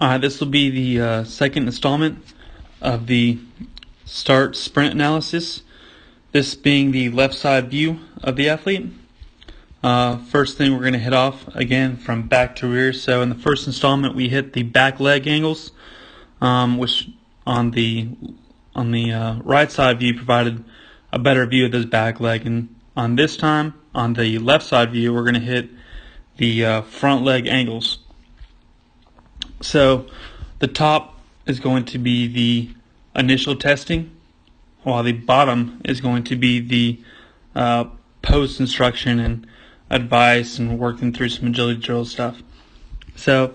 This will be the second installment of the start sprint analysis, this being the left side view of the athlete. First thing we're going to hit off again from back to rear. So in the first installment we hit the back leg angles, which on the right side view provided a better view of this back leg, and on this time on the left side view we're going to hit the front leg angles. So the top is going to be the initial testing, while the bottom is going to be the post instruction and advice and working through some agility drill stuff. So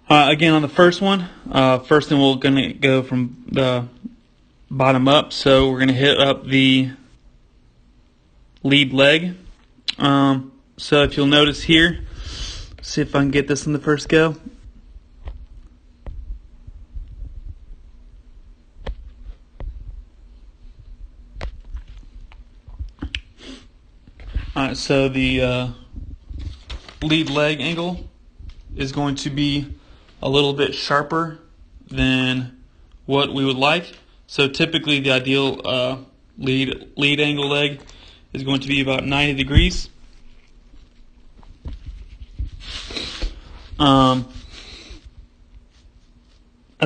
again, on the first one, first thing we're going to go from the bottom up. So we're going to hit up the lead leg. So if you'll notice here, see if I can get this in the first go. So the lead leg angle is going to be a little bit sharper than what we would like. So typically the ideal lead angle leg is going to be about 90 degrees. As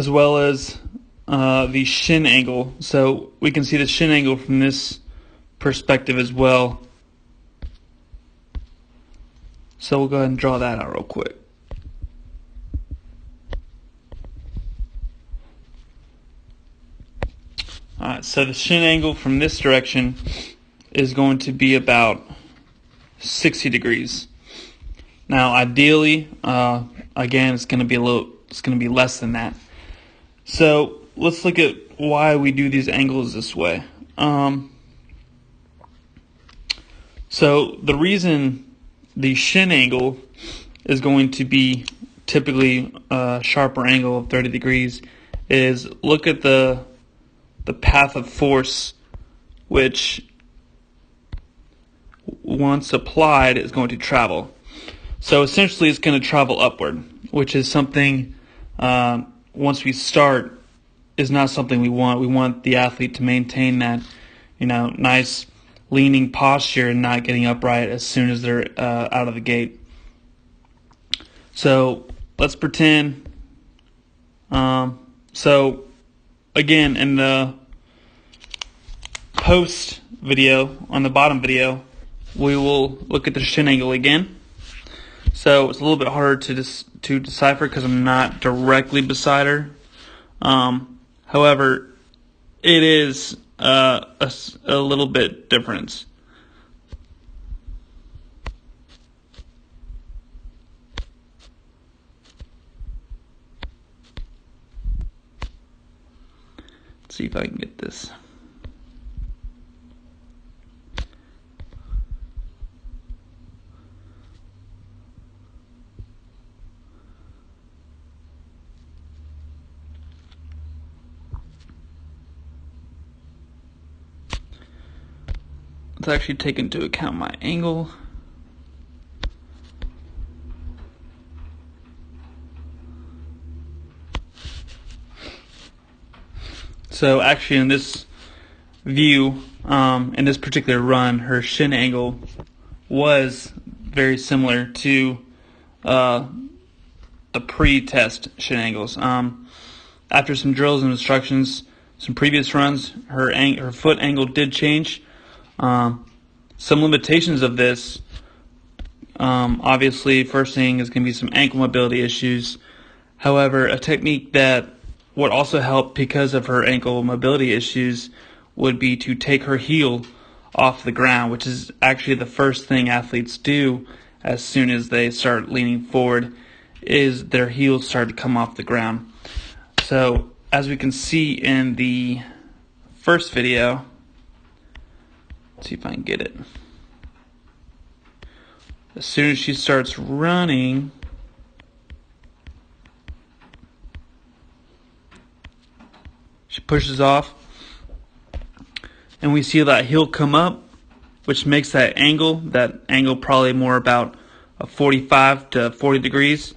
well as the shin angle. So we can see the shin angle from this perspective as well. So we'll go ahead and draw that out real quick. Alright, so the shin angle from this direction is going to be about 60 degrees. Now ideally, again, it's going to be less than that. So let's look at why we do these angles this way. So the reason the shin angle is going to be typically a sharper angle of 30 degrees is look at the path of force, which once applied is going to travel. So essentially it's going to travel upward, which is something once we start is not something we want. We want the athlete to maintain that, nice leaning posture and not getting upright as soon as they're out of the gate. So let's pretend. So again, in the post video, on the bottom video, we will look at the shin angle again. So it's a little bit harder to decipher because I'm not directly beside her. However, it is a little bit difference. Let's see if I can get this. Let's actually take into account my angle. So actually in this view, in this particular run, her shin angle was very similar to the pre-test shin angles. After some drills and instructions, some previous runs, her foot angle did change. Some limitations of this, obviously, first thing is going to be some ankle mobility issues. However, a technique that would also help because of her ankle mobility issues would be to take her heel off the ground, which is actually the first thing athletes do as soon as they start leaning forward, is their heels start to come off the ground. So as we can see in the first video, let's see if I can get it. As soon as she starts running, she pushes off, and we see that heel come up, which makes that angle probably more about a 45 to 40 degrees.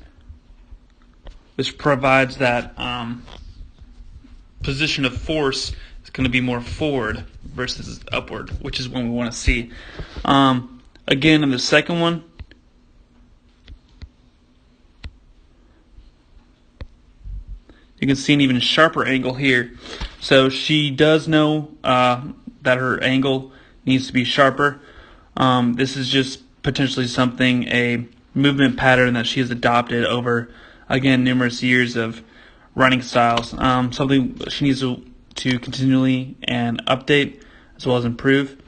which provides that position of force is going to be more forward versus upward, which is what we want to see. Again, in the second one, you can see an even sharper angle here. So she does know that her angle needs to be sharper. This is just potentially something, a movement pattern that she has adopted over, again, numerous years of running styles. Something she needs to continually and update as well as improve.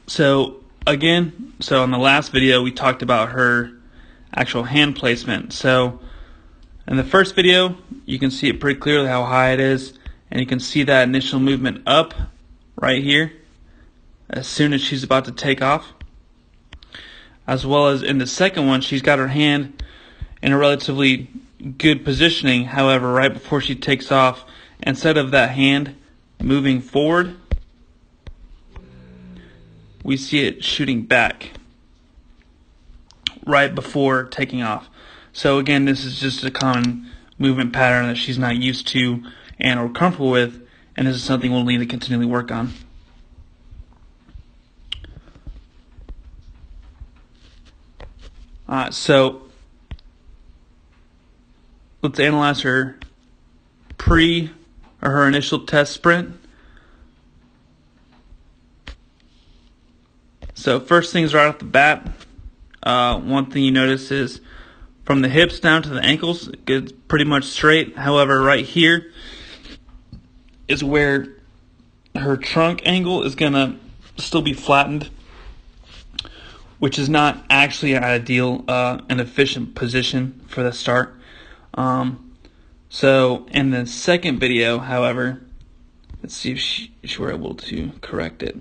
So on the last video we talked about her actual hand placement. So in the first video you can see it pretty clearly how high it is, and you can see that initial movement up right here as soon as she's about to take off. As well as in the second one, she's got her hand in a relatively good positioning. However, right before she takes off, instead of that hand moving forward, we see it shooting back right before taking off. So again, this is just a common movement pattern that she's not used to and or comfortable with, and this is something we'll need to continually work on. So let's analyze her her initial test sprint. So first things right off the bat, one thing you notice is from the hips down to the ankles, it gets pretty much straight. However, right here is where her trunk angle is going to still be flattened, which is not actually an ideal and efficient position for the start. So in the second video, however, let's see if she were able to correct it.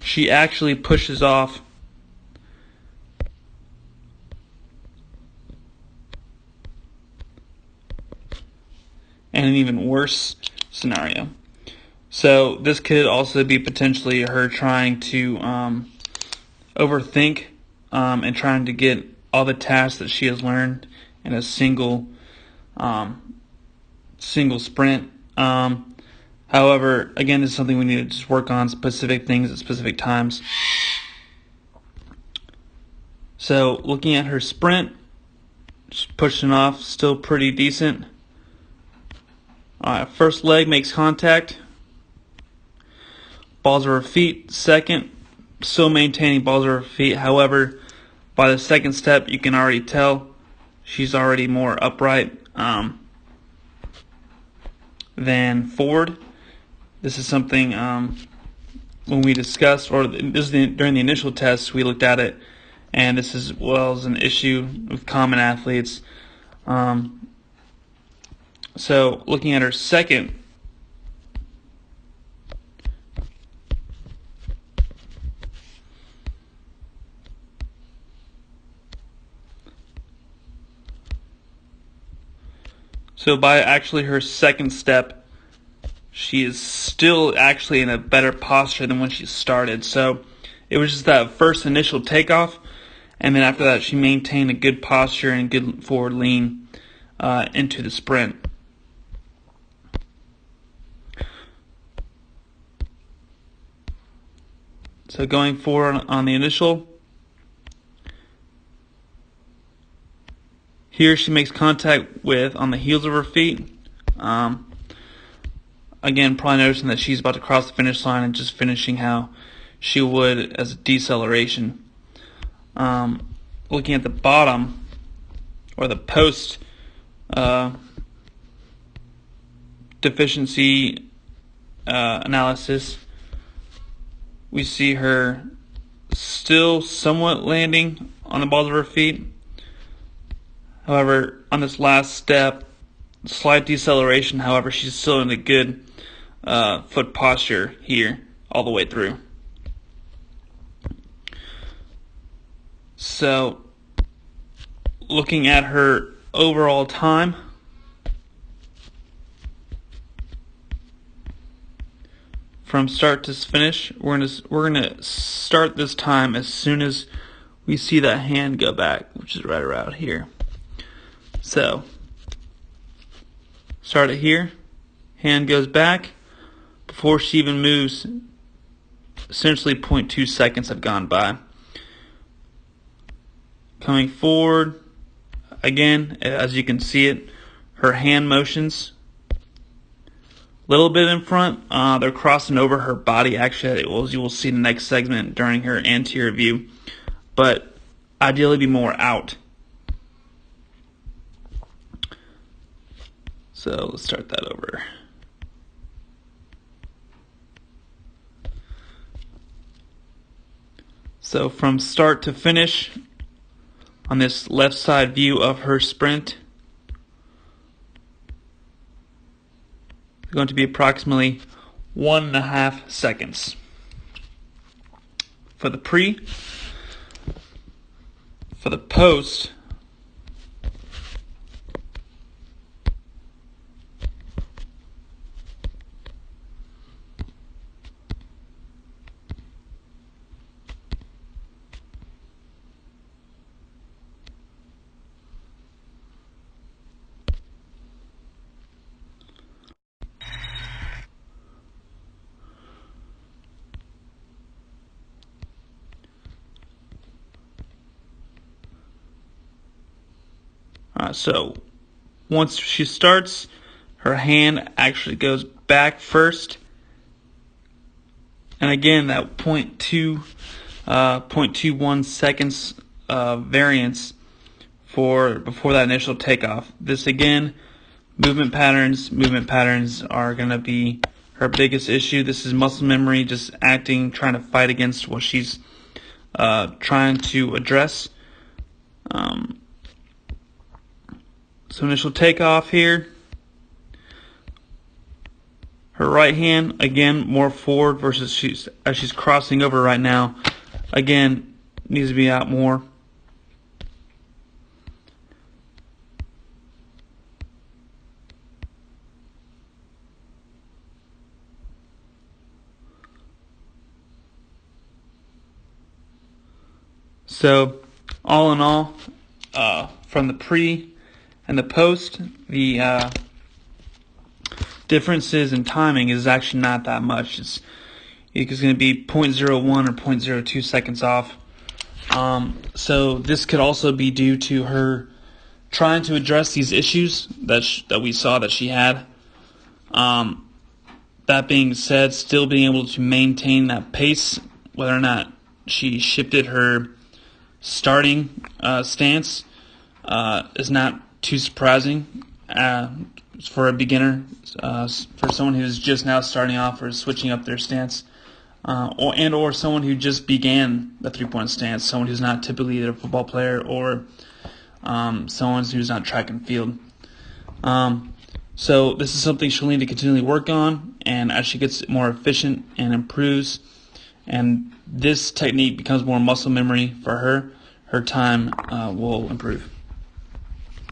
She actually pushes off in an even worse scenario. So this could also be potentially her trying to overthink and trying to get all the tasks that she has learned in a single sprint. However, again, this is something we need to just work on, specific things at specific times. So looking at her sprint, just pushing off, still pretty decent. First leg makes contact. Balls of her feet. Second, still maintaining balls of her feet. However, by the second step, you can already tell she's already more upright than forward. This is something when we discussed, or this is during the initial test, we looked at it, and this is well as an issue with common athletes. So looking at her second, so by actually her second step, she is still actually in a better posture than when she started. So it was just that first initial takeoff, and then after that she maintained a good posture and good forward lean into the sprint. So going forward on the initial, here she makes contact on the heels of her feet. Again, probably noticing that she's about to cross the finish line and just finishing how she would as a deceleration. Looking at the bottom, or the post deficiency analysis, we see her still somewhat landing on the balls of her feet. However, on this last step, slight deceleration. However, she's still in a good foot posture here all the way through. So looking at her overall time, from start to finish, we're gonna start this time as soon as we see that hand go back, which is right around here. So start it here. Hand goes back. Before she even moves, essentially 0.2 seconds have gone by. Coming forward, again, as you can see it, her hand motions a little bit in front. They're crossing over her body, actually, as you will see in the next segment during her anterior view, but ideally be more out. So let's start that over. So from start to finish, on this left side view of her sprint, it's going to be approximately 1.5 seconds. For the pre, for the post, so once she starts, her hand actually goes back first, and again that 0.21 seconds variance before that initial takeoff. This again, movement patterns are going to be her biggest issue. This is muscle memory just trying to fight against what she's trying to address. So initial takeoff here. Her right hand, again, more forward versus as she's crossing over right now. Again, needs to be out more. So, all in all, from the pre and the post, the differences in timing is actually not that much. It's going to be 0.01 or 0.02 seconds off. So this could also be due to her trying to address these issues that we saw that she had. That being said, still being able to maintain that pace, whether or not she shifted her starting stance, is not too surprising for a beginner, for someone who's just now starting off or switching up their stance, or someone who just began the three-point stance, someone who's not typically either a football player or someone who's not track and field. So this is something she'll need to continually work on, and as she gets more efficient and improves, and this technique becomes more muscle memory for her, her time will improve.